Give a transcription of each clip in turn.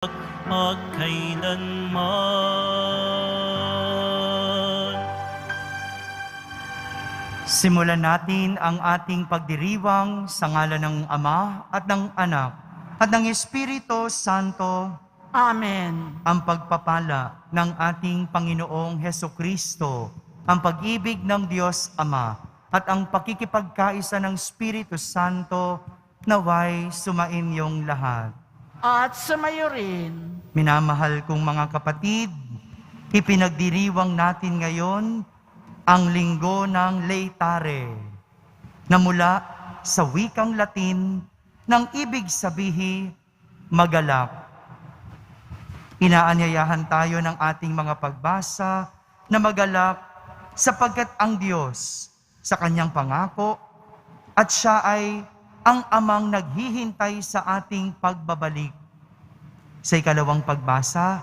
magkailanman. Simulan natin ang ating pagdiriwang sa ngalan ng Ama at ng Anak at ng Espiritu Santo. Amen. Ang pagpapala ng ating Panginoong Hesukristo, ang pag-ibig ng Diyos Ama at ang pakikipagkaisa ng Espiritu Santo naway sumainyong lahat. At sumayo rin. Minamahal kong mga kapatid, ipinagdiriwang natin ngayon ang linggo ng Laetare na mula sa wikang Latin ng ibig sabihin magalak. Inaanyayahan tayo ng ating mga pagbasa na magalak sapagkat ang Diyos sa kanyang pangako at siya ay ang amang naghihintay sa ating pagbabalik. Sa ikalawang pagbasa,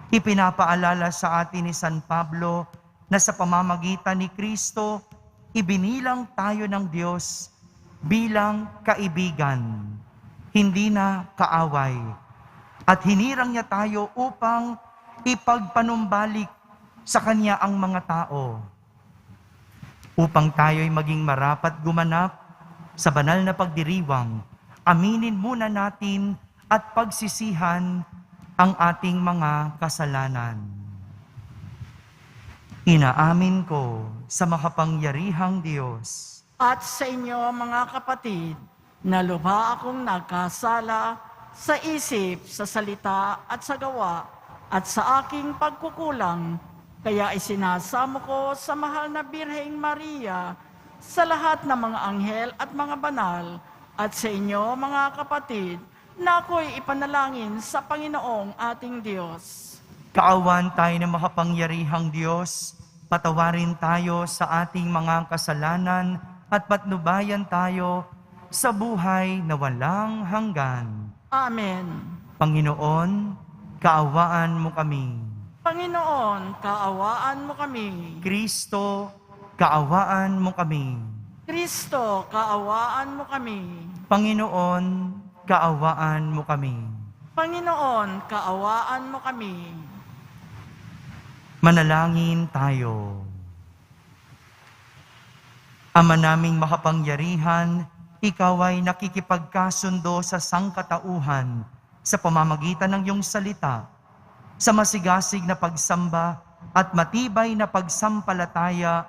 ipinapaalala sa atin ni San Pablo na sa pamamagitan ni Kristo, ibinilang tayo ng Diyos bilang kaibigan, hindi na kaaway. At hinirang niya tayo upang ipagpanumbalik sa Kanya ang mga tao. Upang tayo'y maging marapat gumanap sa banal na pagdiriwang, aminin muna natin at pagsisihan ang ating mga kasalanan. Inaamin ko sa makapangyarihang Diyos At sa inyo mga kapatid, na lubha akong nagkasala sa isip, sa salita at sa gawa, at sa aking pagkukulang, kaya isinasamo ko sa mahal na Birheng Maria, sa lahat ng mga anghel at mga banal, at sa inyo mga kapatid, na ako'y ipanalangin sa Panginoong ating Diyos. Kaawan tayo ng makapangyarihang Diyos, patawarin tayo sa ating mga kasalanan at patnubayan tayo sa buhay na walang hanggan. Amen. Panginoon, kaawaan mo kami. Panginoon, kaawaan mo kami. Kristo, kaawaan mo kami. Kristo, kaawaan mo kami. Panginoon, kaawaan mo kami. Panginoon, kaawaan mo kami. Manalangin tayo. Ama naming makapangyarihan, ikaw ay nakikipagkasundo sa sangkatauhan sa pamamagitan ng iyong salita, sa masigasig na pagsamba at matibay na pagsampalataya,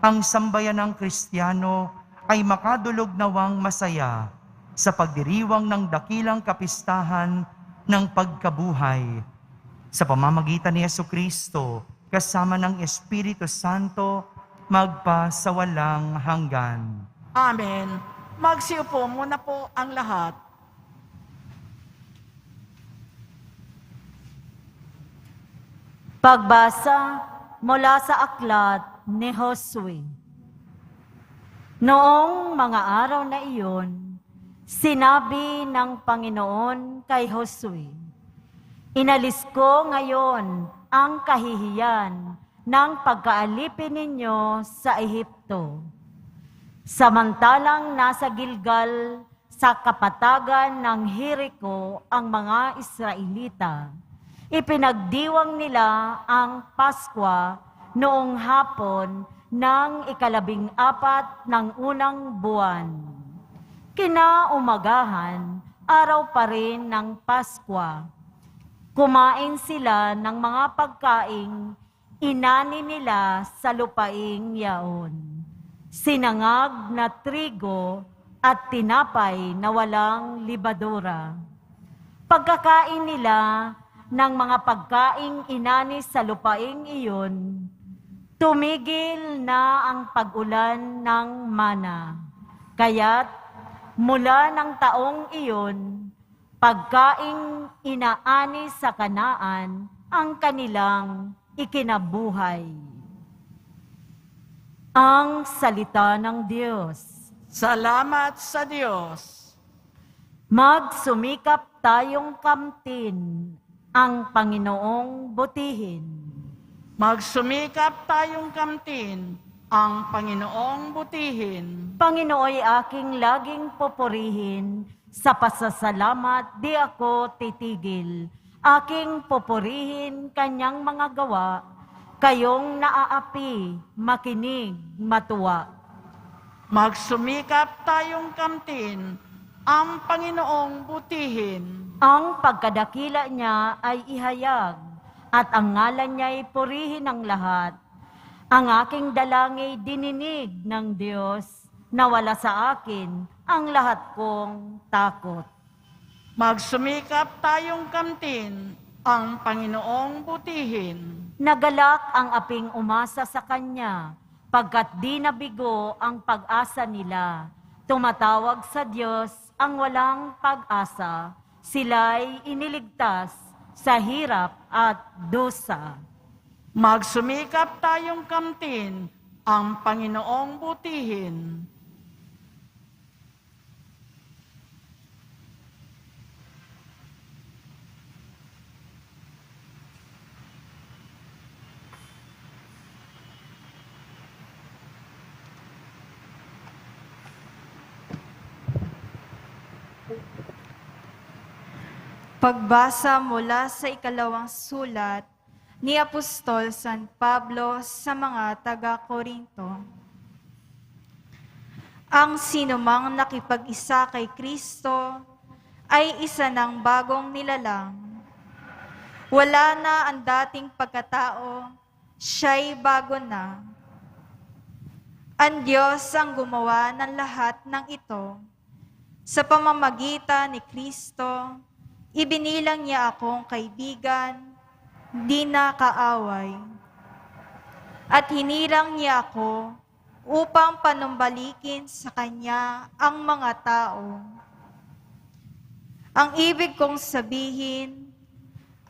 ang sambayan ng Kristiyano ay makadulog nawang masaya sa pagdiriwang ng dakilang kapistahan ng pagkabuhay. Sa pamamagitan ni Jesucristo, kasama ng Espiritu Santo, magpa sa walang hanggan. Amen. Magsiupo muna po ang lahat. Pagbasa mula sa aklat ni Josue. Noong mga araw na iyon, sinabi ng Panginoon kay Josue, "Inalis ko ngayon ang kahihiyan ng pagkaalipin ninyo sa Ehipto. Samantalang nasa Gilgal sa kapatagan ng Jericho ang mga Israelita, ipinagdiwang nila ang Paskwa noong hapon ng 14 ng unang buwan. Kinaumagahan, araw pa rin ng Paskwa. Kumain sila ng mga pagkaing inani nila sa lupaing yaon, sinangag na trigo at tinapay na walang libadura. Pagkakain nila ng mga pagkaing inani sa lupaing iyon, tumigil na ang pag-ulan ng mana. Kaya't mula ng taong iyon, pagkaing inaani sa Kanaan ang kanilang ikinabuhay." Ang salita ng Diyos. Salamat sa Diyos. Magsumikap tayong kamtin ang Panginoong butihin. Magsumikap tayong kamtin ang Panginoong butihin. Panginooy aking laging pupurihin, sa pasasalamat di ako titigil. Aking pupurihin kanyang mga gawa, kayong naaapi, makinig, matuwa. Magsumikap tayong kamtin, ang Panginoong butihin. Ang pagkadakila niya ay ihayag, at ang ngalan niya'y purihin ng lahat. Ang aking dalangay dininig ng Diyos, nawala sa akin ang lahat kong takot. Magsumikap tayong kamtin, ang Panginoong butihin. Nagalak ang aping umasa sa Kanya, pagkat di nabigo ang pag-asa nila. Tumatawag sa Diyos ang walang pag-asa, sila'y iniligtas sa hirap at dusa. Magsumikap tayong kamtin, ang Panginoong butihin. Pagbasa mula sa ikalawang sulat ni Apostol San Pablo sa mga taga-Korinto. Ang sinumang nakipag-isa kay Kristo ay isa ng bagong nilalang. Wala na ang dating pagkatao, siya'y bago na. Ang Diyos ang gumawa ng lahat ng ito. Sa pamamagitan ni Kristo, ibinilang niya akong kaibigan, di na kaaway. At hinirang niya ako upang panumbalikin sa Kanya ang mga tao. Ang ibig kong sabihin,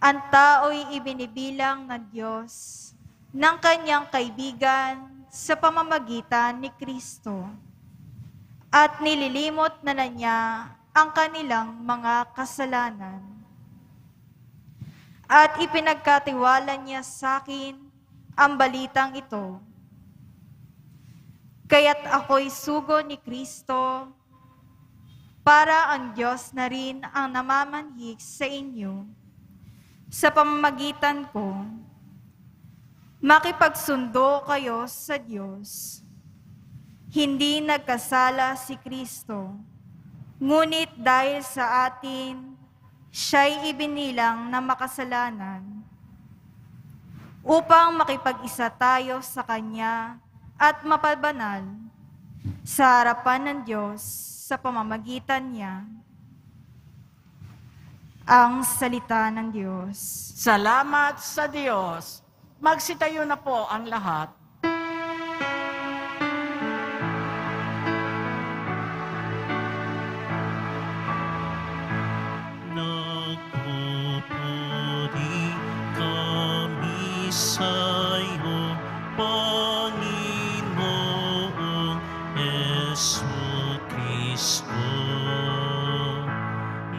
ang tao'y ibinibilang ng Diyos ng Kanyang kaibigan sa pamamagitan ni Kristo. At nililimot na niya ang kanilang mga kasalanan. At ipinagkatiwala niya sa akin ang balitang ito. Kaya't ako'y sugo ni Kristo para ang Diyos na rin ang namamanhik sa inyo. Sa pamamagitan ko, makipagsundo kayo sa Diyos. Hindi nagkasala si Kristo, ngunit dahil sa atin, siya'y ibinilang na makasalanan, upang makipag-isa tayo sa Kanya at mapabanal sa harapan ng Diyos sa pamamagitan niya. Ang salita ng Diyos. Salamat sa Diyos. Magsitayo na po ang lahat. Nagpupuri kami sa'yo, Panginoong Jesucristo.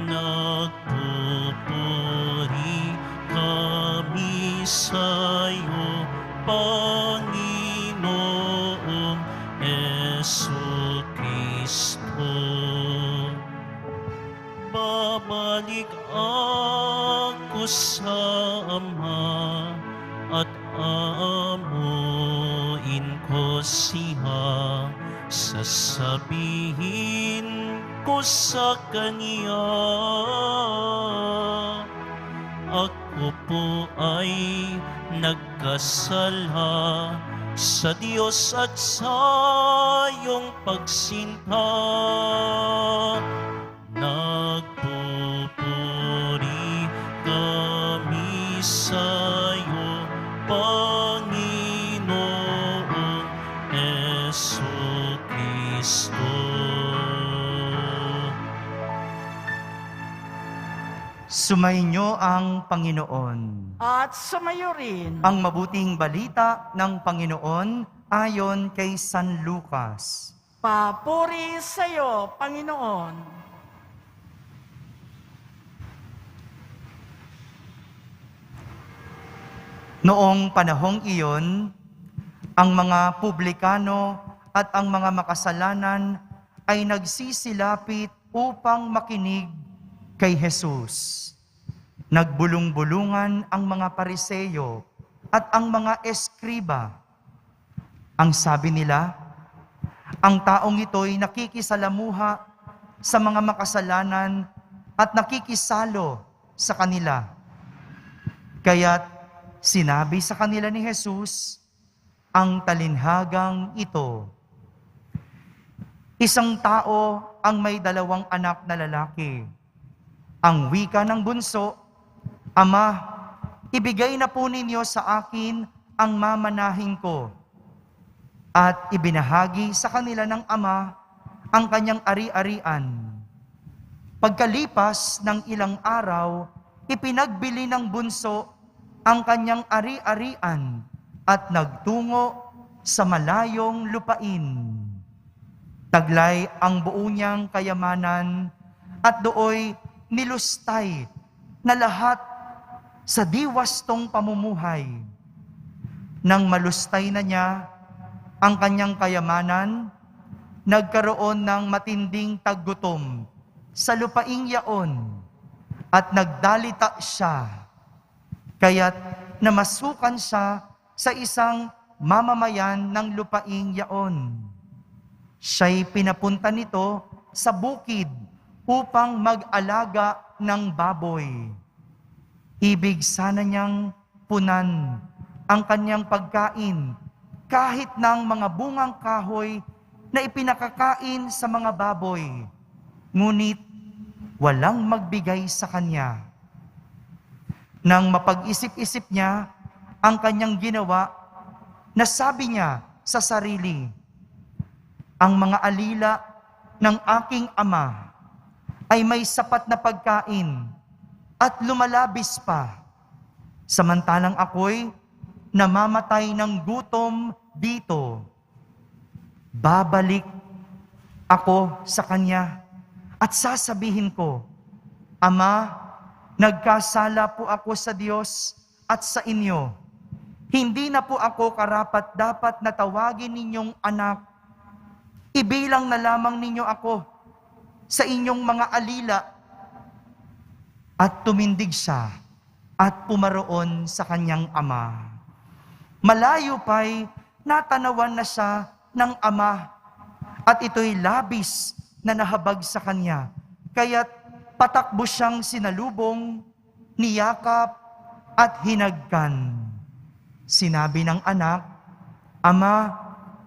Nagpupuri kami sa'yo, Panginoong Jesucristo. Babalik ako sa Ama at aamuin ko siya. Sasabihin ko sa Kanya, ako po ay nagkasala sa Diyos at sa iyong pagsinta. Nagpupuri kami sa'yo, Panginoong Jesucristo. Sumainyo ang Panginoon. At sumayo rin. Ang mabuting balita ng Panginoon ayon kay San Lucas. Papuri sa iyo, Panginoon. Noong panahong iyon, ang mga publikano at ang mga makasalanan ay nagsisilapit upang makinig kay Jesus. Nagbulong-bulungan ang mga Pariseyo at ang mga eskriba. Ang sabi nila, ang taong ito'y nakikisalamuha sa mga makasalanan at nakikisalo sa kanila. Kaya't sinabi sa kanila ni Jesus ang talinhagang ito. Isang tao ang may 2 anak na lalaki. Ang wika ng bunso, Ama, ibigay na po ninyo sa akin ang mamanahin ko. At ibinahagi sa kanila ng ama ang kanyang ari-arian. Pagkalipas ng ilang araw, ipinagbili ng bunso ang kanyang ari-arian at nagtungo sa malayong lupain. Taglay ang buo niyang kayamanan at dooy nilustay na lahat sa diwastong pamumuhay. Nang malustay na niya ang kanyang kayamanan, nagkaroon ng matinding taggutom sa lupaing yaon at nagdalita siya. Kaya't namasukan siya sa isang mamamayan ng lupaing yaon. Siya'y pinapunta nito sa bukid upang mag-alaga ng baboy. Ibig sana niyang punan ang kanyang pagkain kahit ng mga bungang kahoy na ipinakakain sa mga baboy. Ngunit walang magbigay sa kanya. Nang mapag-isip-isip niya ang kanyang ginawa, nasabi niya sa sarili, ang mga alila ng aking ama ay may sapat na pagkain at lumalabis pa, samantalang ako'y namamatay ng gutom dito. Babalik ako sa kanya at sasabihin ko, Ama, nagkasala po ako sa Diyos at sa inyo. Hindi na po ako karapat-dapat na tawagin ninyong anak. Ibilang na lamang ninyo ako sa inyong mga alila. At tumindig siya at pumaroon sa kanyang ama. Malayo pa'y natanawan na siya ng ama at ito'y labis na nahabag sa kanya. Kaya't patakbo siyang sinalubong, niyakap at hinagkan. Sinabi ng anak, Ama,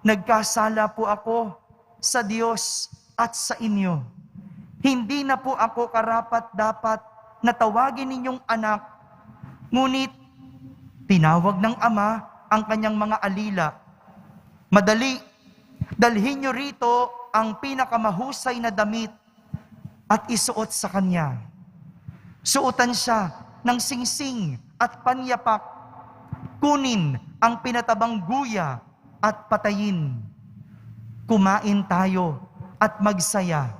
nagkasala po ako sa Diyos at sa inyo. Hindi na po ako karapat-dapat na tawagin ninyong anak. Ngunit tinawag ng ama ang kanyang mga alila. Madali, dalhin niyo rito ang pinakamahusay na damit at isuot sa kanya. Suotan siya ng singsing at panyapak. Kunin ang pinatabang guya at patayin. Kumain tayo at magsaya,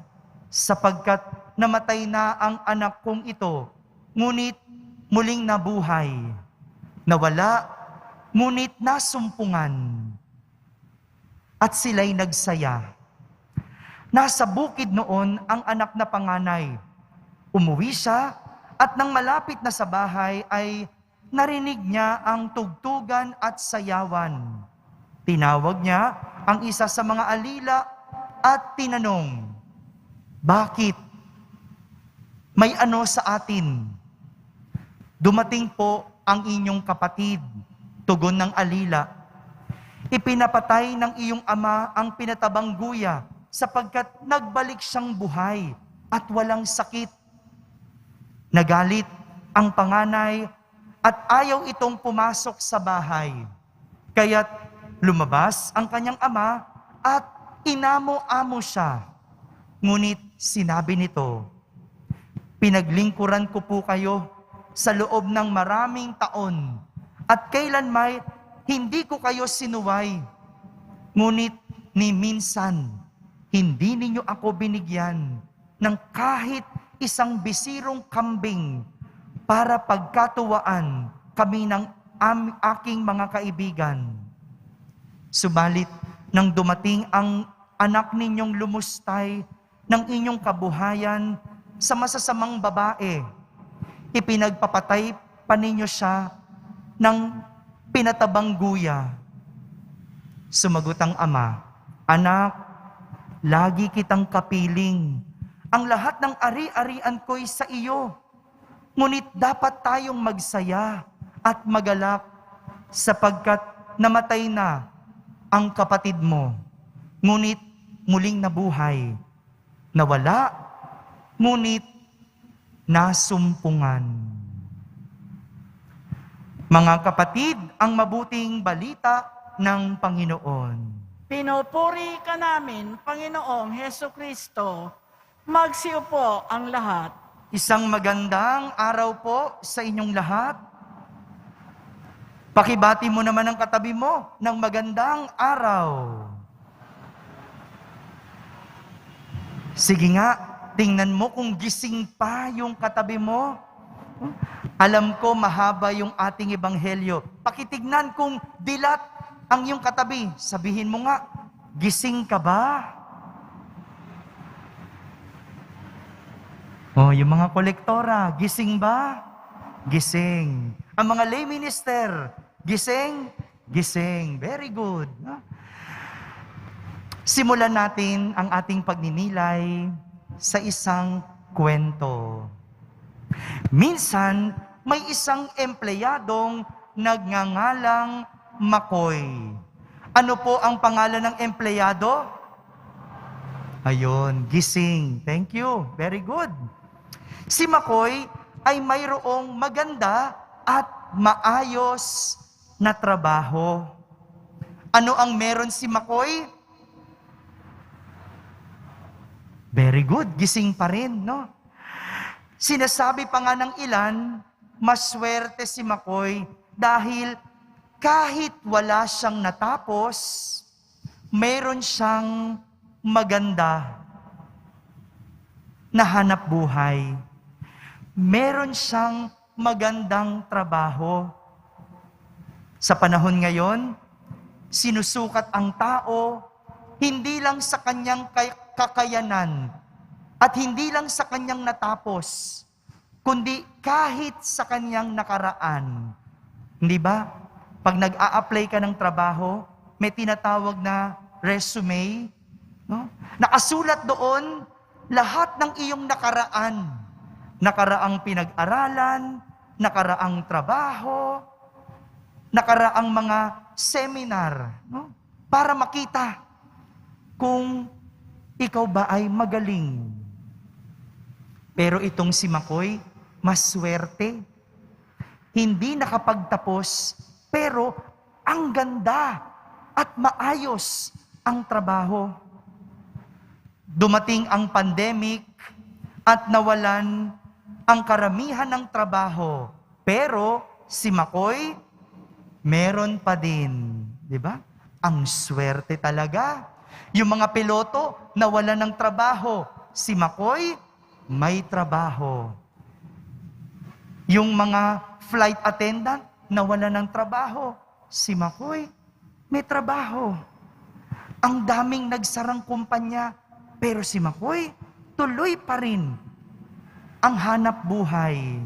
sapagkat namatay na ang anak kong ito, ngunit muling nabuhay. Nawala, ngunit nasumpungan. At sila'y nagsaya. Nasa bukid noon ang anak na panganay. Umuwi siya at nang malapit na sa bahay ay narinig niya ang tugtugan at sayawan. Tinawag niya ang isa sa mga alila at tinanong, Bakit? May ano sa atin? Dumating po ang inyong kapatid, tugon ng alila. Ipinapatay ng iyong ama ang pinatabang guya sapagkat nagbalik siyang buhay at walang sakit. Nagalit ang panganay at ayaw itong pumasok sa bahay. Kaya't lumabas ang kanyang ama at inamo-amo siya. Ngunit sinabi nito, Pinaglingkuran ko po kayo sa loob ng maraming taon at kailanmay hindi ko kayo sinuway. Ngunit ni minsan, hindi ninyo ako binigyan ng kahit isang bisirong kambing para pagkatuwaan kami ng aking mga kaibigan. Subalit, nang dumating ang anak ninyong lumustay ng inyong kabuhayan sa masasamang babae, ipinagpapatay pa ninyo siya ng pinatabang guya. Sumagot ang ama, "Anak, lagi kitang kapiling. Ang lahat ng ari-arian ko'y sa iyo. Ngunit dapat tayong magsaya at magalak sapagkat namatay na ang kapatid mo. Ngunit muling nabuhay. Nawala, ngunit nasumpungan." Mga kapatid, ang mabuting balita ng Panginoon. Pinupuri ka namin, Panginoong Heso Kristo. Magsiupo ang lahat. Isang magandang araw po sa inyong lahat. Pakibati mo naman ang katabi mo ng magandang araw. Sige nga, tingnan mo kung gising pa yung katabi mo. Alam ko mahaba yung ating ebanghelyo. Pakitignan kung dilat ang iyong katabi. Sabihin mo nga, gising ka ba? Oh, yung mga kolektora, gising ba? Gising. Ang mga lay minister, gising? Gising. Very good. Simulan natin ang ating pagninilay sa isang kwento. Minsan, may isang empleyadong nagngangalang Makoy. Ano po ang pangalan ng empleyado? Ayun, gising. Thank you. Very good. Si Makoy ay mayroong maganda at maayos na trabaho. Ano ang meron si Makoy? Very good. Gising pa rin, no? Sinasabi pa nga ng ilan, maswerte si Makoy dahil kahit wala siyang natapos, meron siyang maganda na hanap buhay. Meron siyang magandang trabaho. Sa panahon ngayon, sinusukat ang tao hindi lang sa kanyang kakayanan at hindi lang sa kanyang natapos, kundi kahit sa kanyang nakaraan. Hindi ba? Pag nag-a-apply ka ng trabaho, may tinatawag na resume. No? Nakasulat doon lahat ng iyong nakaraan. Nakaraang pinag-aralan, nakaraang trabaho, nakaraang mga seminar. No? Para makita kung ikaw ba ay magaling. Pero itong si Makoy, maswerte. Hindi nakapagtapos, pero ang ganda at maayos ang trabaho. Dumating ang pandemic at nawalan ang karamihan ng trabaho. Pero si Makoy, meron pa din. Di ba? Ang swerte talaga. Yung mga piloto nawalan ng trabaho. Si Makoy, may trabaho. Yung mga flight attendant nawalan ng trabaho. Si Makoy, may trabaho. Ang daming nagsarang kumpanya, pero si Makoy, tuloy pa rin ang hanap buhay.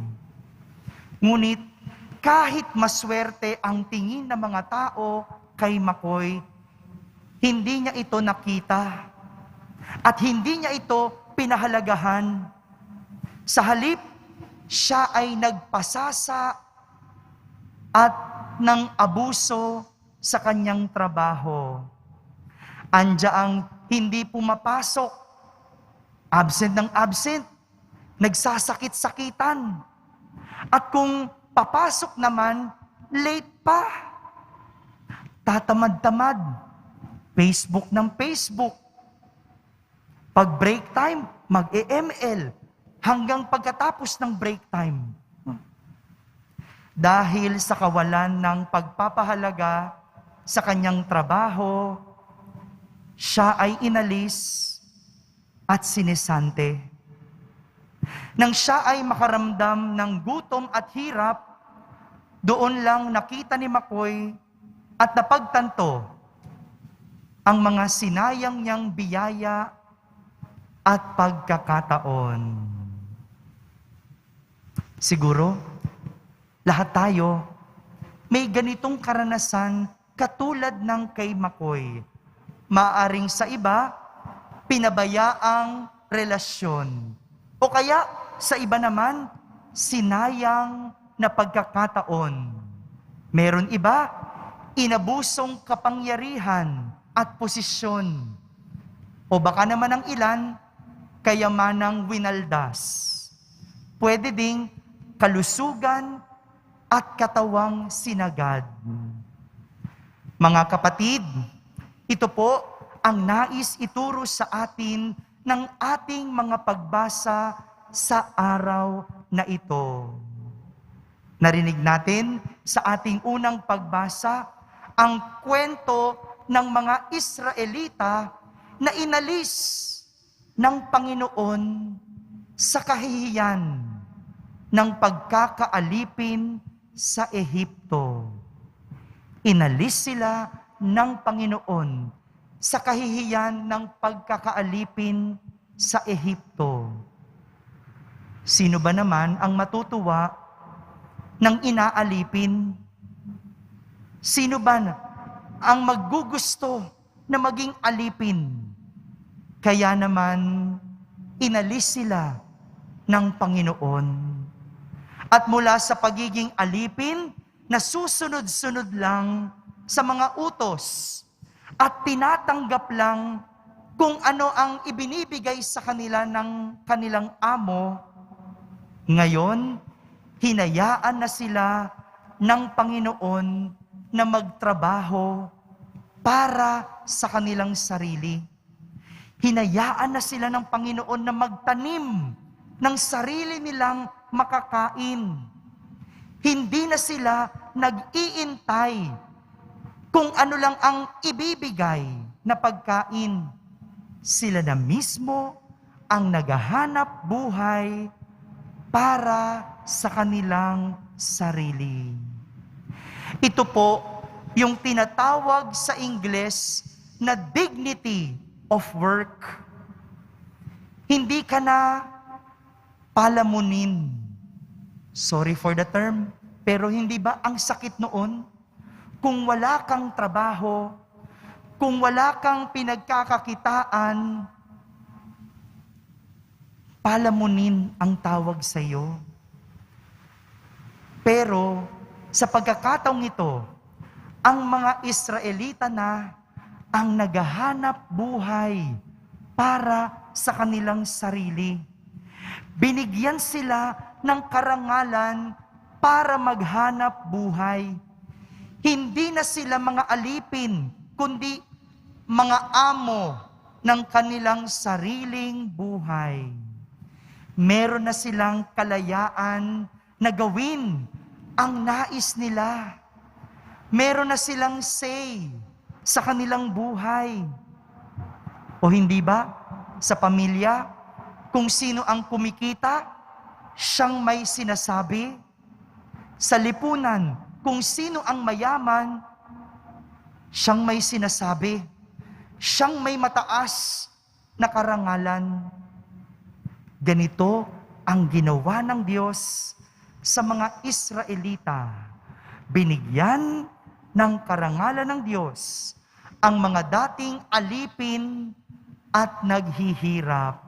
Ngunit, kahit maswerte ang tingin ng mga tao kay Makoy, hindi niya ito nakita at hindi niya ito pinahalagahan. Sa halip, siya ay nagpasasa at ng abuso sa kanyang trabaho. Andiyaang hindi pumapasok, absent ng absent, nagsasakit-sakitan. At kung papasok naman, late pa. Tatamad-tamad, Facebook ng Facebook. Pag break time, mag-EML hanggang pagkatapos ng break time. Dahil sa kawalan ng pagpapahalaga sa kanyang trabaho, siya ay inalis at sinisante. Nang siya ay makaramdam ng gutom at hirap, doon lang nakita ni Makoy at napagtanto ang mga sinayang niyang biyaya at pagkakataon. Siguro, lahat tayo may ganitong karanasan katulad ng kay Makoy. Maaring sa iba, pinabayaang relasyon. O kaya, sa iba naman, sinayang na pagkakataon. Meron iba, inabusong kapangyarihan at posisyon. O baka naman ang ilan, kayamanang winaldas. Pwede ding kalusugan at katawang sinagad. Mga kapatid, ito po ang nais ituro sa atin ng ating mga pagbasa sa araw na ito. Narinig natin sa ating unang pagbasa ang kwento ng mga Israelita na inalis ng Panginoon sa kahihiyan ng pagkakaalipin sa Ehipto. Inalis sila ng Panginoon sa kahihiyan ng pagkakaalipin sa Ehipto. Sino ba naman ang matutuwa ng inaalipin? Sino ba ang maggugusto na maging alipin? Kaya naman, inalis sila ng Panginoon. At mula sa pagiging alipin, nasusunod-sunod lang sa mga utos at tinatanggap lang kung ano ang ibinibigay sa kanila ng kanilang amo. Ngayon, hinayaan na sila ng Panginoon na magtrabaho para sa kanilang sarili. Hinayaan na sila ng Panginoon na magtanim ng sarili nilang makakain. Hindi na sila nag-iintay kung ano lang ang ibibigay na pagkain. Sila na mismo ang naghahanap buhay para sa kanilang sarili. Ito po yung tinatawag sa Ingles na dignity of work. Hindi ka na palamunin. Sorry for the term, pero hindi ba ang sakit noon? Kung wala kang trabaho, kung wala kang pinagkakakitaan, palamunin ang tawag sa iyo. Pero sa pagkakataong ito, ang mga Israelita na ang naghahanap buhay para sa kanilang sarili. Binigyan sila ng karangalan para maghanap buhay. Hindi na sila mga alipin, kundi mga amo ng kanilang sariling buhay. Meron na silang kalayaan na gawin ang nais nila. Meron na silang say sa kanilang buhay. O hindi ba, sa pamilya, kung sino ang kumikita, siyang may sinasabi. Sa lipunan, kung sino ang mayaman, siyang may sinasabi. Siyang may mataas na karangalan. Ganito ang ginawa ng Diyos sa mga Israelita. Binigyan ng karangalan ng Diyos ang mga dating alipin at naghihirap.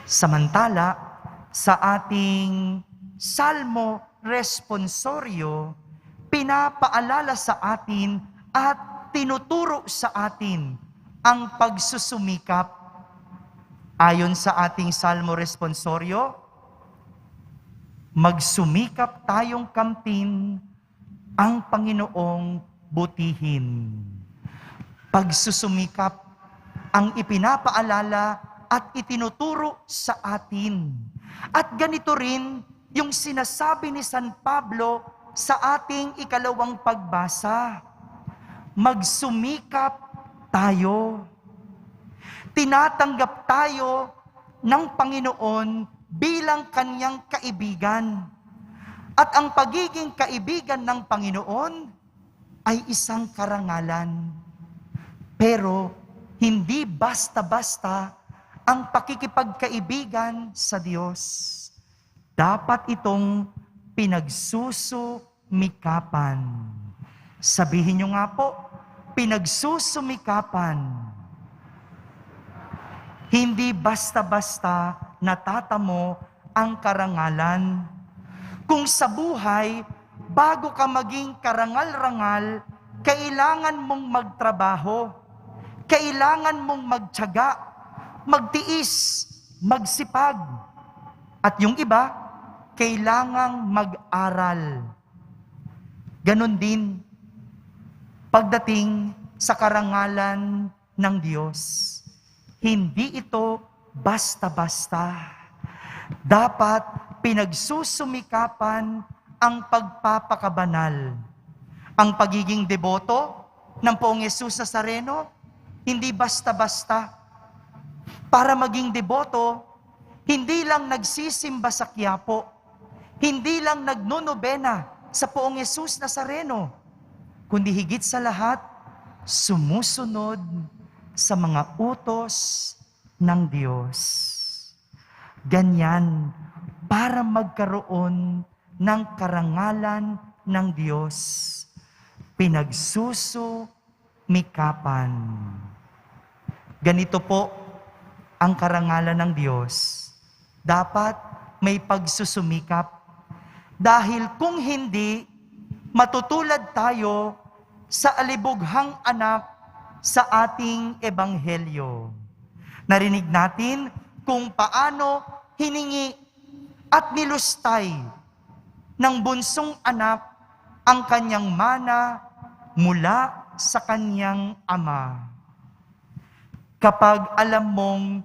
Samantala, sa ating Salmo Responsorio, pinapaalala sa atin at tinuturo sa atin ang pagsusumikap. Ayon sa ating Salmo Responsorio, magsumikap tayong kamtin ang Panginoong butihin. Pagsusumikap ang ipinapaalala at itinuturo sa atin. At ganito rin yung sinasabi ni San Pablo sa ating ikalawang pagbasa. Magsumikap tayo. Tinatanggap tayo ng Panginoon bilang kanyang kaibigan. At ang pagiging kaibigan ng Panginoon ay isang karangalan. Pero hindi basta-basta ang pakikipagkaibigan sa Diyos. dapat itong pinagsusumikapan. Sabihin nyo nga po, pinagsusumikapan. Hindi basta-basta natatamo ang karangalan. Kung sa buhay, bago ka maging karangal-rangal, kailangan mong magtrabaho, kailangan mong magtiyaga, magtiis, magsipag. At yung iba, kailangang mag-aral. Ganon din, pagdating sa karangalan ng Diyos, hindi ito basta-basta. Dapat pinagsusumikapan ang pagpapakabanal. Ang pagiging deboto ng Poong Yesus Nazareno, hindi basta-basta. Para maging deboto, hindi lang nagsisimba sa Quiapo, hindi lang nagnonobena sa Poong Yesus Nazareno, kundi higit sa lahat, sumusunod sa mga utos ng Diyos. Ganyan, para magkaroon ng karangalan ng Diyos, pinagsusumikapan. Ganito po ang karangalan ng Diyos. Dapat may pagsusumikap. Dahil kung hindi, matutulad tayo sa alibughang anak sa ating ebanghelyo. Narinig natin kung paano hiningi at nilustay ng bunsong anak ang kanyang mana mula sa kanyang ama. Kapag alam mong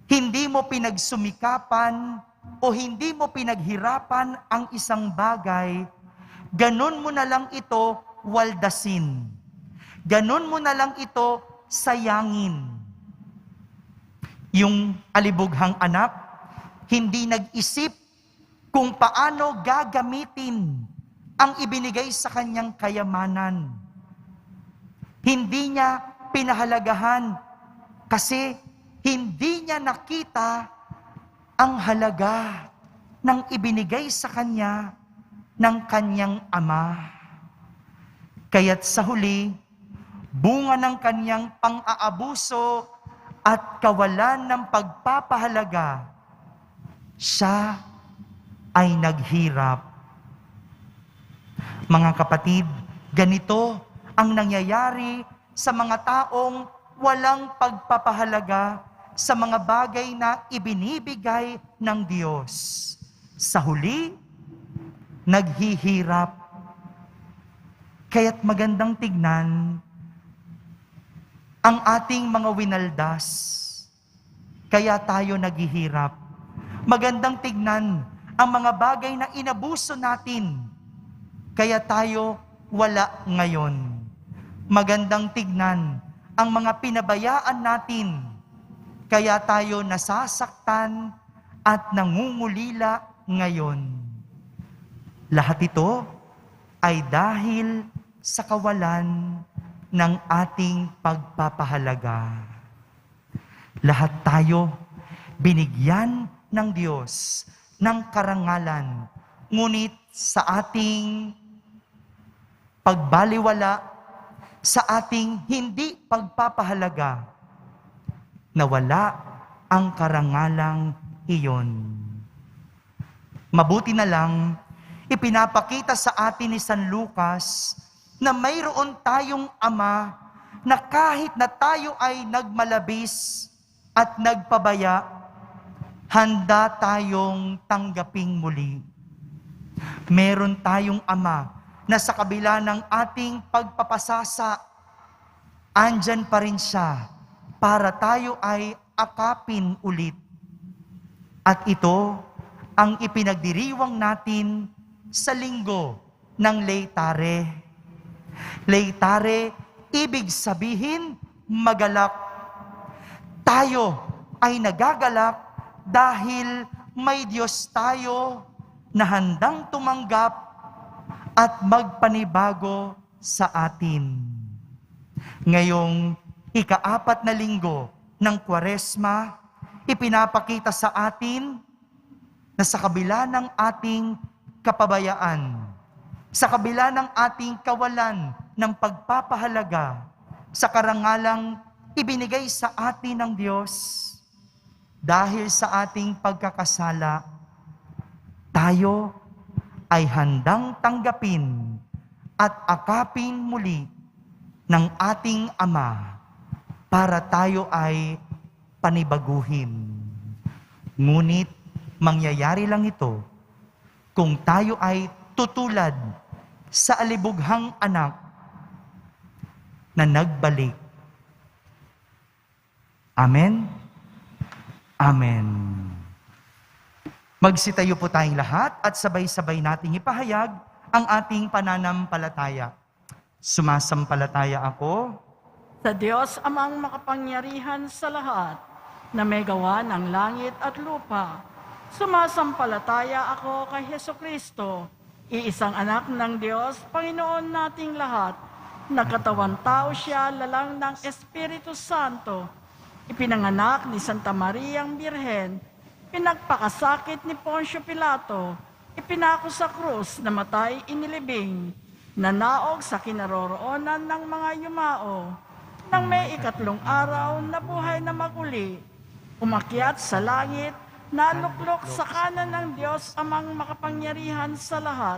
hindi mo pinagsumikapan o hindi mo pinaghirapan ang isang bagay, ganun mo na lang ito waldasin. Ganun mo na lang ito sayangin. Yung alibughang anak, hindi nag-isip kung paano gagamitin ang ibinigay sa kanyang kayamanan. Hindi niya pinahalagahan kasi hindi niya nakita ang halaga ng ibinigay sa kanya ng kanyang ama. Kaya't sa huli, bunga ng kanyang pang-aabuso at kawalan ng pagpapahalaga, siya ay naghirap. Mga kapatid, ganito ang nangyayari sa mga taong walang pagpapahalaga sa mga bagay na ibinibigay ng Diyos. Sa huli, naghihirap. Kaya't magandang tignan ang ating mga winaldas. Kaya tayo naghihirap. Magandang tignan ang mga bagay na inabuso natin. Kaya tayo wala ngayon. Magandang tignan ang mga pinabayaan natin. Kaya tayo nasasaktan at nangungulila ngayon. Lahat ito ay dahil sa kawalan ng ating pagpapahalaga. Lahat tayo binigyan ng Diyos ng karangalan, ngunit sa ating pagbaliwala, sa ating hindi pagpapahalaga, nawala ang karangalang iyon. Mabuti na lang, ipinapakita sa atin ni San Lucas na mayroon tayong ama na kahit na tayo ay nagmalabis at nagpabaya, handa tayong tanggaping muli. Meron tayong ama na sa kabila ng ating pagpapasasa, andyan pa rin siya para tayo ay akapin ulit. At ito ang ipinagdiriwang natin sa linggo ng Laetare. Laetare, ibig sabihin magalak. Tayo ay nagagalak dahil may Diyos tayo na handang tumanggap at magpanibago sa atin. Ngayong ika-4 na linggo ng Kwaresma, ipinapakita sa atin na sa kabila ng ating kapabayaan, sa kabila ng ating kawalan ng pagpapahalaga sa karangalang ibinigay sa atin ng Diyos, dahil sa ating pagkakasala, tayo ay handang tanggapin at akapin muli ng ating Ama para tayo ay panibaguhin. Ngunit mangyayari lang ito kung tayo ay tutulad sa alibughang anak na nagbalik. Amen? Amen. Magsitayo po tayong lahat at sabay-sabay nating ipahayag ang ating pananampalataya. Sumasampalataya ako Sa Diyos amang makapangyarihan sa lahat, na may gawa ng langit at lupa. Sumasampalataya ako kay Heso Kristo, iisang anak ng Diyos, Panginoon nating lahat. Nagkatawang tao siya, lalang ng Espiritu Santo. Ipinanganak ni Santa Mariang Birhen, pinagpakasakit ni Poncio Pilato, ipinako sa krus, namatay inilibing, nanaog sa kinaroroonan ng mga yumao. Nang may ikatlong araw, nabuhay na maguli, umakyat sa langit, naluklok sa kanan ng Diyos amang makapangyarihan sa lahat.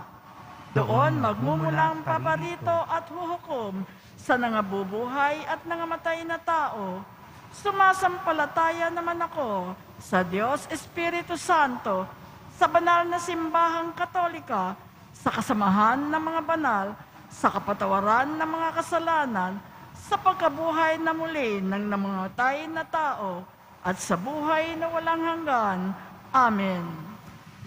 Doon magmumulang paparito at huhukom sa nangabubuhay at nangamatay na tao. Sumasampalataya naman ako sa Diyos Espiritu Santo, sa banal na simbahang katolika, sa kasamahan ng mga banal, sa kapatawaran ng mga kasalanan, sa pagkabuhay na muli ng namatay na tao, at sa buhay na walang hanggan. Amen.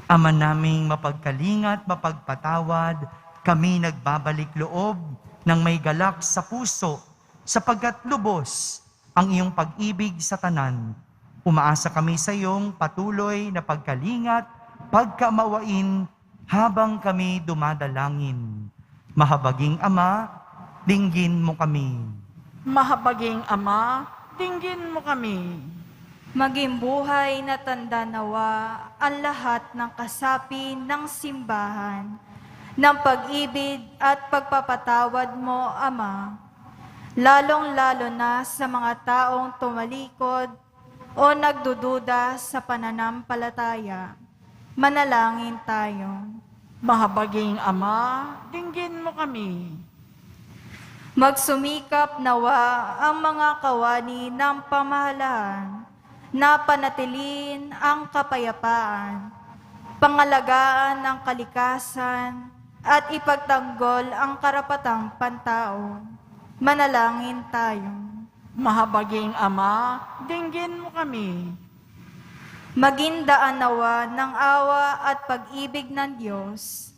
Ama naming mapagkalingat, mapagpatawad, kami nagbabalik loob ng may galak sa puso, sapagkat lubos ang iyong pag-ibig sa tanan. Umaasa kami sa iyong patuloy na pagkalingat, pagkamawain, habang kami dumadalangin. Mahabaging Ama, dinggin mo kami. Mahabaging Ama, dinggin mo kami. Maging buhay na tanda nawa ang lahat ng kasapi ng simbahan, ng pag-ibig at pagpapatawad mo, Ama, lalong-lalo na sa mga taong tumalikod o nagdududa sa pananampalataya. Manalangin tayo. Mahabaging Ama, dinggin mo kami. Magsumikap nawa ang mga kawani ng pamahalaan na panatilin ang kapayapaan, pangalagaan ang kalikasan, at ipagtanggol ang karapatang pantao. Manalangin tayo. Mahabaging Ama, dinggin mo kami. Maging daan nawa ng awa at pag-ibig ng Diyos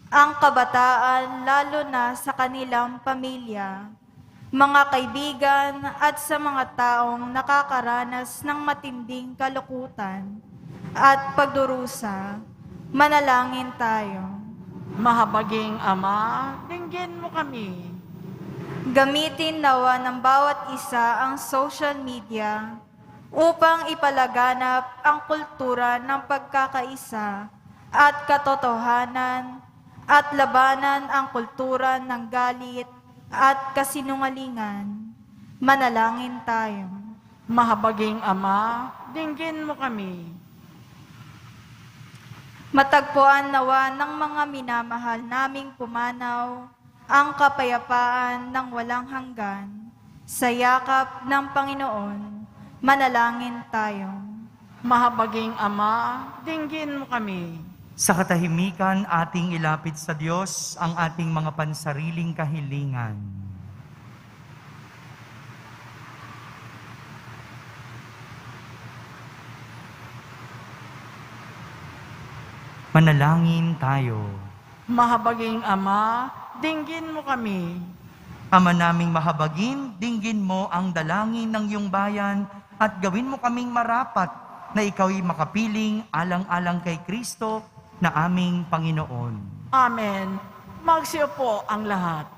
ang kabataan, lalo na sa kanilang pamilya, mga kaibigan at sa mga taong nakakaranas ng matinding kalukutan at pagdurusa. Manalangin tayo. Mahabaging Ama, dinggin mo kami. Gamitin nawa ng bawat isa ang social media upang ipalaganap ang kultura ng pagkakaisa at katotohanan at labanan ang kultura ng galit at kasinungalingan. Manalangin tayo. Mahabaging Ama, dinggin mo kami. Matagpuan nawa ng mga minamahal naming pumanaw ang kapayapaan ng walang hanggan sa yakap ng Panginoon. Manalangin tayo. Mahabaging Ama, dinggin mo kami. Sa katahimikan, ating ilapit sa Diyos ang ating mga pansariling kahilingan. Manalangin tayo. Mahabaging Ama, dinggin mo kami. Ama naming mahabagin, dinggin mo ang dalangin ng iyong bayan at gawin mo kaming marapat na ikaw'y makapiling alang-alang kay Kristo na aming Panginoon. Amen. Magsiupo ang lahat.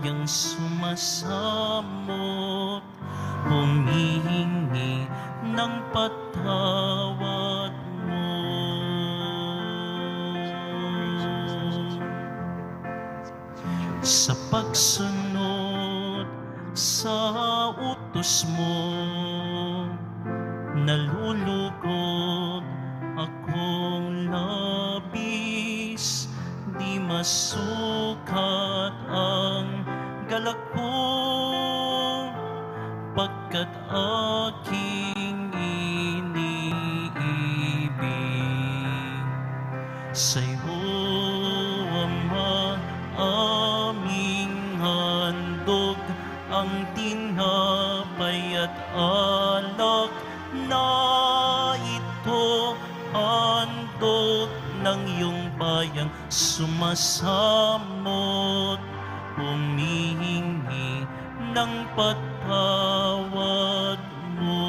bayang sumasamot, humihingi ng patawad mo. Sa pagsunod sa utos mo, nalulugod akong labis, di masukat ang galak ko, pagkat aking iniibig. Sa'yo, Ama, aming handog ang tinapay at alak na ito, handog ng iyong bayang sumasamot, humihingi ng patawad mo.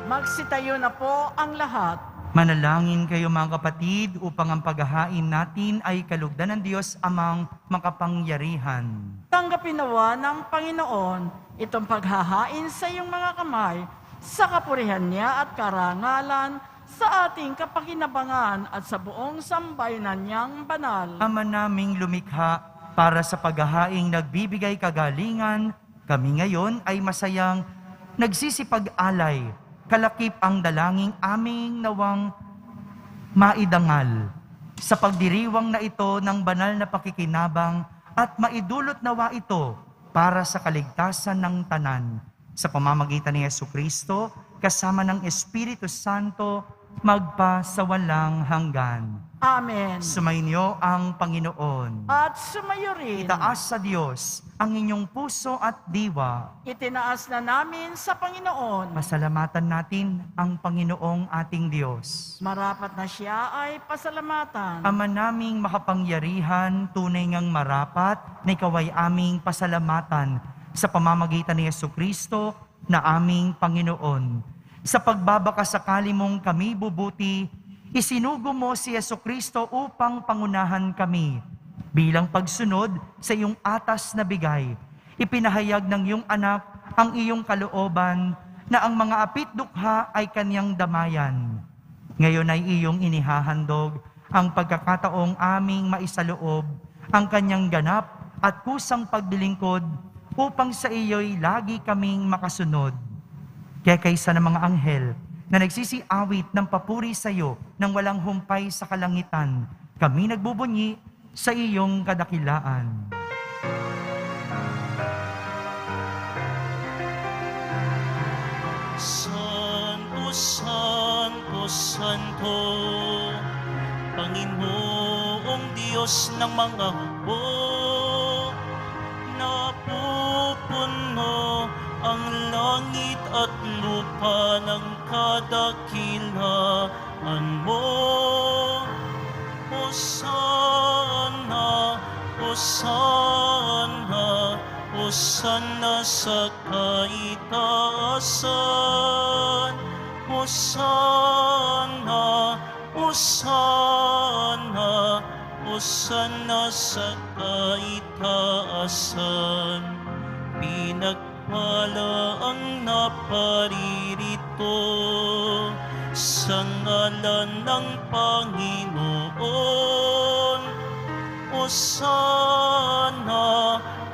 Magsitayo na po ang lahat. Manalangin kayo mga kapatid upang ang paghahain natin ay kalugdan ng Diyos amang makapangyarihan. Tanggapin nawa ng Panginoon itong paghahain sa iyong mga kamay sa kapurihan niya at karangalan sa ating kapakinabangan at sa buong sambayanan niyang banal. Ama naming lumikha para sa paghahaing nagbibigay kagalingan, kami ngayon ay masayang nagsisipag-alay. Kalakip ang dalangin aming nawang maidangal sa pagdiriwang na ito ng banal na pakikinabang at maidulot nawa ito para sa kaligtasan ng tanan. Sa pamamagitan ni Jesucristo, kasama ng Espiritu Santo, magpa sa walang hanggan. Amen. Sumainyo ang Panginoon. At sumayo rin. Itaas sa Diyos ang inyong puso at diwa. Itinaas na namin sa Panginoon. Pasalamatan natin ang Panginoong ating Diyos. Marapat na siya ay pasalamatan. Ama naming makapangyarihan, tunay ngang marapat na ikaw ay aming pasalamatan sa pamamagitan ni Jesucristo na aming Panginoon. Sa pagbabakasakali mong kami bubuti, isinugo mo si Jesucristo upang pangunahan kami. Bilang pagsunod sa iyong atas na bigay, ipinahayag ng iyong anak ang iyong kalooban na ang mga apit-dukha ay kanyang damayan. Ngayon ay iyong inihahandog ang pagkakataong aming maisaloob ang kanyang ganap at kusang paglilingkod upang sa iyo'y lagi kaming makasunod. Kaya kaysa ng mga anghel na nagsisiawit ng papuri sa iyo nang walang humpay sa kalangitan, kami nagbubunyi sa iyong kadakilaan. Santo, Santo, Santo, Panginoong Diyos ng mga hukbo, napupuno ang langit at lupa ng kadakilaan mo. Hosana, Hosana, Hosana sa kaitaasan. Hosana, Hosana, Hosana sa kaitaasan. Pinagpala ang naparirito sa ngalan ng Panginoon. Hosana,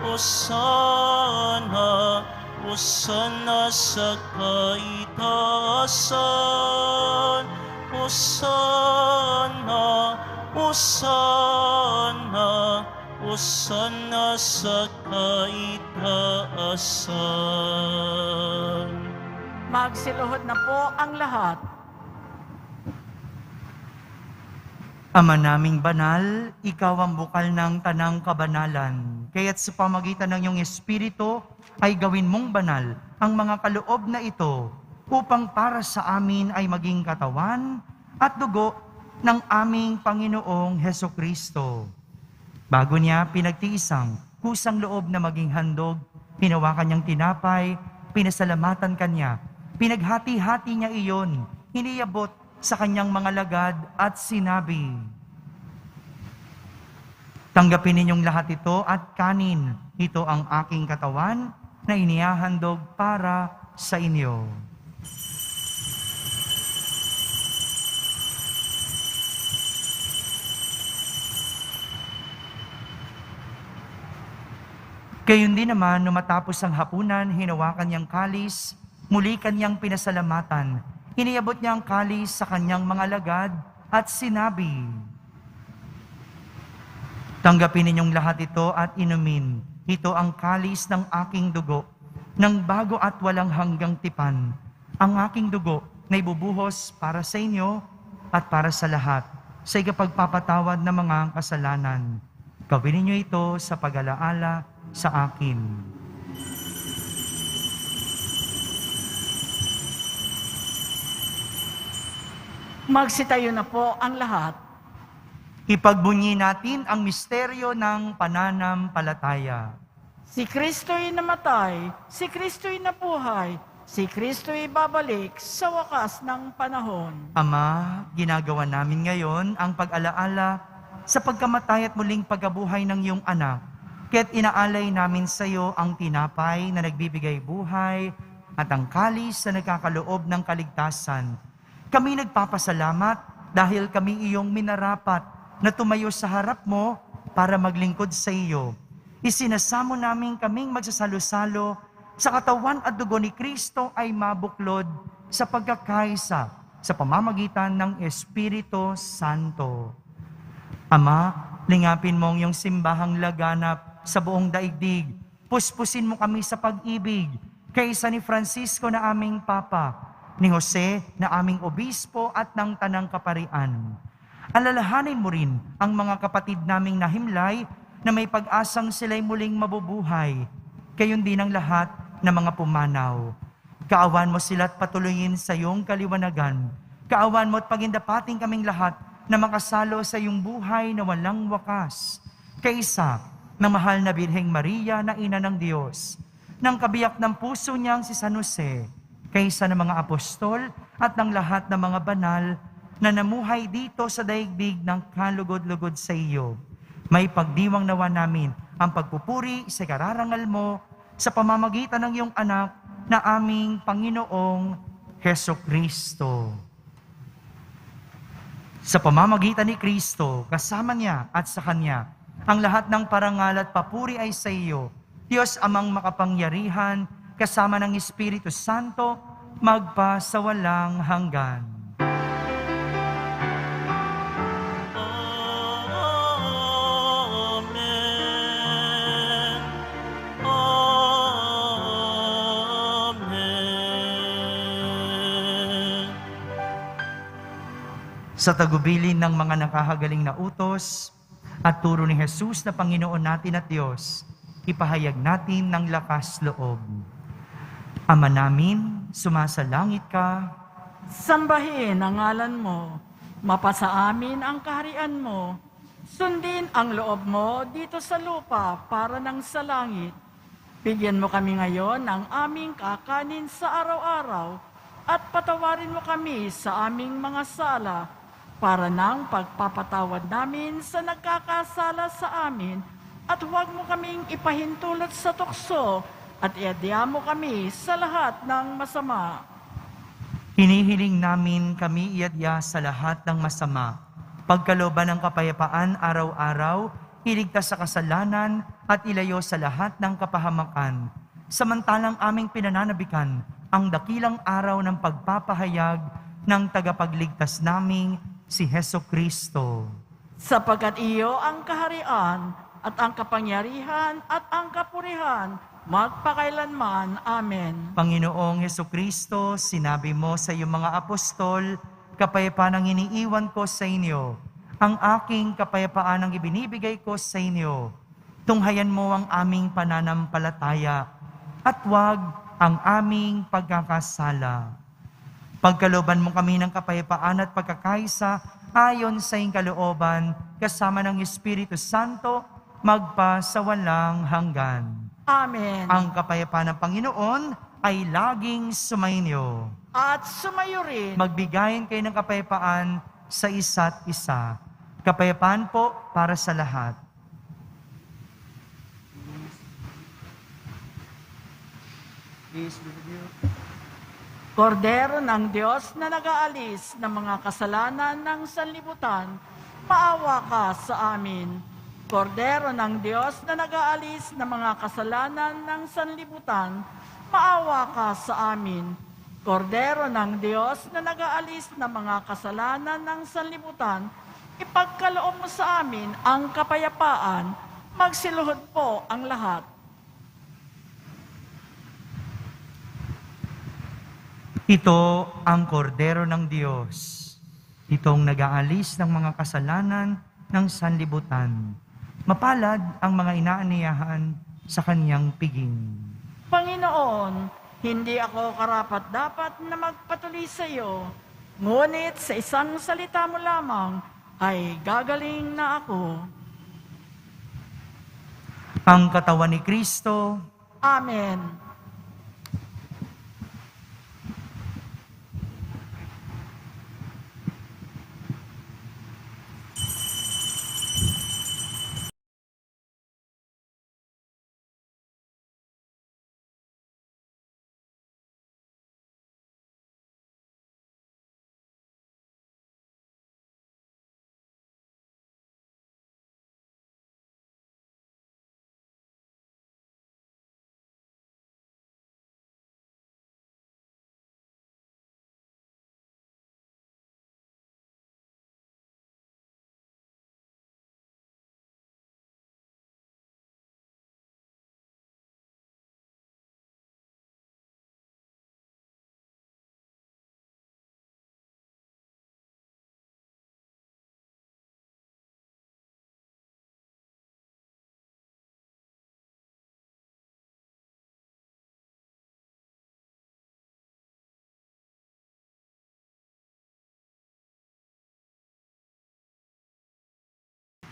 Hosana, Hosana sa kaitaasan. Hosana, Hosana, Hosana sa kaitaasan. Magsiluhod na po ang lahat. Ama naming banal, ikaw ang bukal ng tanang kabanalan. Kaya't sa pamagitan ng iyong Espiritu, ay gawin mong banal ang mga kaloob na ito upang para sa amin ay maging katawan at dugo ng aming Panginoong Hesukristo. Bago niya pinagtiisang kusang loob na maging handog, hinawakan niyang tinapay, pinasalamatan kanya, pinaghati-hati niya iyon, iniyabot sa kanyang mga lagad at sinabi, Tanggapin ninyong lahat ito at kanin. Ito ang aking katawan na inihahandog para sa inyo. Gayon din naman, nung matapos ang hapunan, hinawakan niyang kalis, muli kanyang pinasalamatan. Iniabot niya ang kalis sa kanyang mga alagad at sinabi, "Tanggapin ninyong lahat ito at inumin. Ito ang kalis ng aking dugo, ng bago at walang hanggang tipan. Ang aking dugo na ibubuhos para sa inyo at para sa lahat, sa ikapagpapatawad ng mga kasalanan. Gawin ninyo ito sa pag-alaala sa akin." Magsitayo na po ang lahat. Ipagbunyi natin ang misteryo ng pananampalataya. Si Kristo'y namatay, si Kristo'y nabuhay, si Kristo'y babalik sa wakas ng panahon. Ama, ginagawa namin ngayon ang pag-alaala sa pagkamatay at muling pagkabuhay ng iyong anak. Kaya't inaalay namin sa iyo ang tinapay na nagbibigay buhay at ang kalis na nagkakaloob ng kaligtasan. Kami nagpapasalamat dahil kami iyong minarapat na tumayo sa harap mo para maglingkod sa iyo. Isinasamo namin kaming magsasalo-salo sa katawan at dugo ni Kristo ay mabuklod sa pagkakaisa sa pamamagitan ng Espiritu Santo. Ama, lingapin mo ang iyong simbahang laganap sa buong daigdig. Puspusin mo kami sa pag-ibig kaysa ni Francisco na aming Papa, ni Jose na aming Obispo at ng Tanang Kaparian. Alalahanin mo rin ang mga kapatid naming nahimlay na may pag-asang sila'y muling mabubuhay. Gayon din ang lahat ng mga pumanaw. Kaawan mo sila at patuloyin sa iyong kaliwanagan. Kaawan mo at pagindapating kaming lahat na makasalo sa iyong buhay na walang wakas. Kaysa ng mahal na Birheng Maria na Ina ng Diyos, ng kabiyak ng puso niyang si San Jose, kaysa ng mga apostol at ng lahat ng mga banal na namuhay dito sa daigdig ng kalugod-lugod sa iyo. May pagdiwang nawa namin ang pagpupuri sa kararangal mo sa pamamagitan ng iyong anak na aming Panginoong Hesukristo. Sa pamamagitan ni Kristo, kasama niya at sa Kanya, ang lahat ng parangal at papuri ay sa iyo, Diyos amang makapangyarihan, kasama ng Espiritu Santo, magpa sa walang hanggan. Amen. Amen. Sa tagubilin ng mga nakahagaling na utos at turo ni Jesus na Panginoon natin at Diyos, ipahayag natin ng lakas loob. Ama namin, sumasalangit ka, Sambahin ang ngalan mo, mapasa amin ang kaharian mo, sundin ang loob mo dito sa lupa para ng sa langit. Bigyan mo kami ngayon ng aming kakanin sa araw-araw at patawarin mo kami sa aming mga sala para ng pagpapatawad namin sa nagkakasala sa amin at huwag mo kaming ipahintulot sa tukso at iadya mo kami sa lahat ng masama. hinihiling namin kami iadya sa lahat ng masama. Pagkalooban ng kapayapaan araw-araw, iligtas sa kasalanan at ilayo sa lahat ng kapahamakan. Samantalang aming pinananabikan ang dakilang araw ng pagpapahayag ng tagapagligtas naming si Hesukristo. Sapagkat iyo ang kaharian at ang kapangyarihan at ang kapurihan magpakailanman. Amen. Panginoong Hesukristo, sinabi mo sa iyong mga apostol, kapayapaan ang iniiwan ko sa inyo. Ang aking kapayapaan ang ibinibigay ko sa inyo. Tunghayan mo ang aming pananampalataya at huwag ang aming pagkakasala. Pagkalooban mo kami ng kapayapaan at pagkakaisa ayon sa iyong kalooban, kasama ng Espiritu Santo, magpa sa walang hanggan. Amen. Ang kapayapaan ng Panginoon ay laging sumainyo. At sumayo rin. Magbigayin kayo ng kapayapaan sa isa't isa. Kapayapaan po para sa lahat. Peace be with you. Kordero ng Diyos na nag-aalis ng mga kasalanan ng sanlibutan, maawa ka sa amin. Kordero ng Diyos na nag-aalis ng mga kasalanan ng sanlibutan, maawa ka sa amin. Kordero ng Diyos na nag-aalis ng mga kasalanan ng sanlibutan, ipagkaloob mo sa amin ang kapayapaan, magsiluhod po ang lahat. Ito ang kordero ng Diyos, itong nag-aalis ng mga kasalanan ng sanlibutan. Mapalad ang mga inaaniyahan sa kanyang piging. Panginoon, hindi ako karapat-dapat na magpatuloy sa iyo, ngunit sa isang salita mo lamang ay gagaling na ako. Ang katawan ni Kristo, Amen.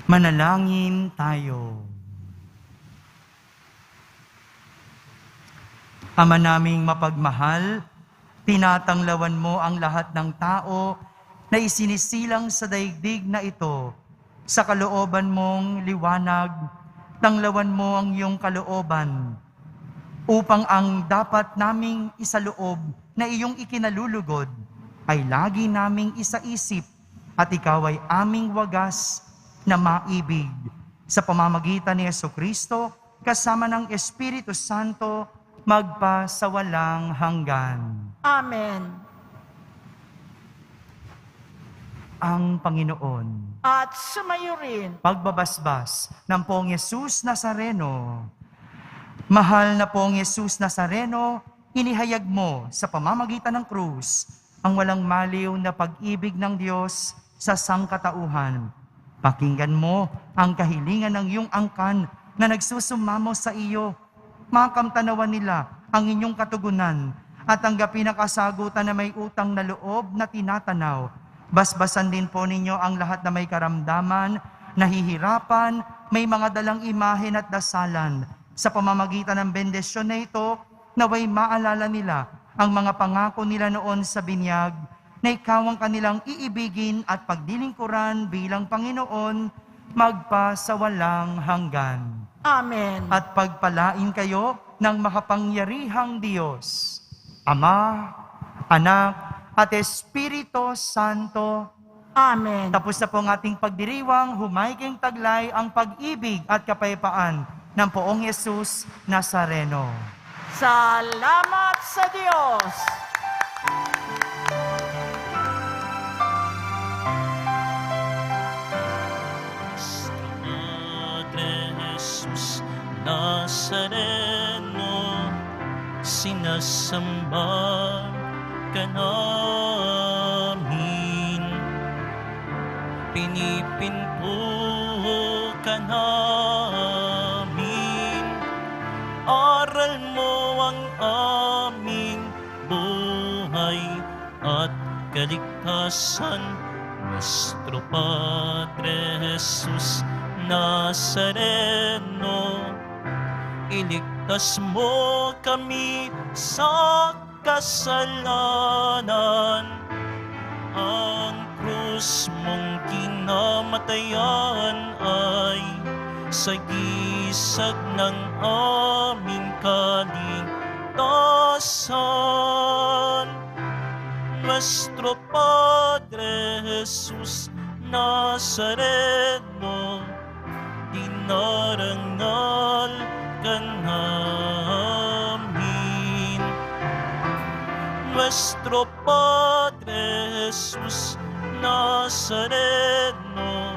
manalangin tayo. Ama naming mapagmahal, tinatanglawan mo ang lahat ng tao na isinisilang sa daigdig na ito. Sa kalooban mong liwanag, tanglawan mo ang iyong kalooban upang ang dapat naming isaloob na iyong ikinalulugod ay lagi naming isaisip at ikaw ay aming wagas na maibig. Sa pamamagitan ni Jesucristo, kasama ng Espiritu Santo, magpa sa walang hanggan. Amen. Ang Panginoon, At sumayo rin, pagbabasbas ng Poong Yesus Nazareno. Mahal na Poong Yesus Nazareno, inihayag mo sa pamamagitan ng krus ang walang maliw na pag-ibig ng Diyos sa sangkatauhan. Pakinggan mo ang kahilingan ng iyong angkan na nagsusumamo sa iyo. Makamtanawan nila ang inyong katugunan at tanggapin ang kasagutan na may utang na loob na tinatanaw. Basbasan din po ninyo ang lahat na may karamdaman, nahihirapan, may mga dalang imahen at dasalan. Sa pamamagitan ng bendisyon na ito, naway maalala nila ang mga pangako nila noon sa binyag, na ikaw ang kanilang iibigin at pagdilingkuran bilang Panginoon, magpa sa walang hanggan. Amen. At pagpalain kayo ng makapangyarihang Diyos, Ama, Anak, at Espiritu Santo. Amen. Tapos na po ang ating pagdiriwang, humayging taglay ang pag-ibig at kapayapaan ng Poong Yesus Nazareno. Salamat sa Diyos. Padre Jesus Nazareno, sinasamba ka namin, pinipinto ka namin, aral mo ang aming buhay at kaligtasan. Nuestro Padre Jesus Nazareno, iligtas mo kami sa kasalanan. Ang krus mong kinamatayan ay sagisag ng aming kaligtasan. kapintasan. Nuestro Padre Jesus Nazareno, dinarangal ka namin. Nuestro Padre Jesus Nazareno,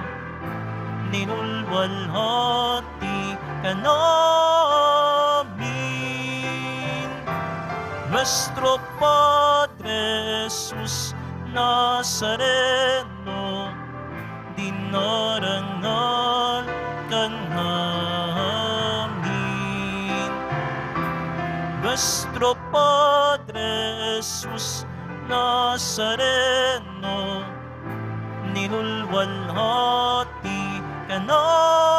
ninulwalhati ka namin. Nuestro Padre Jesus Nazareno, dinarangal ka namin. Nuestro Padre Jesus Nazareno, ninulwalhati ka namin.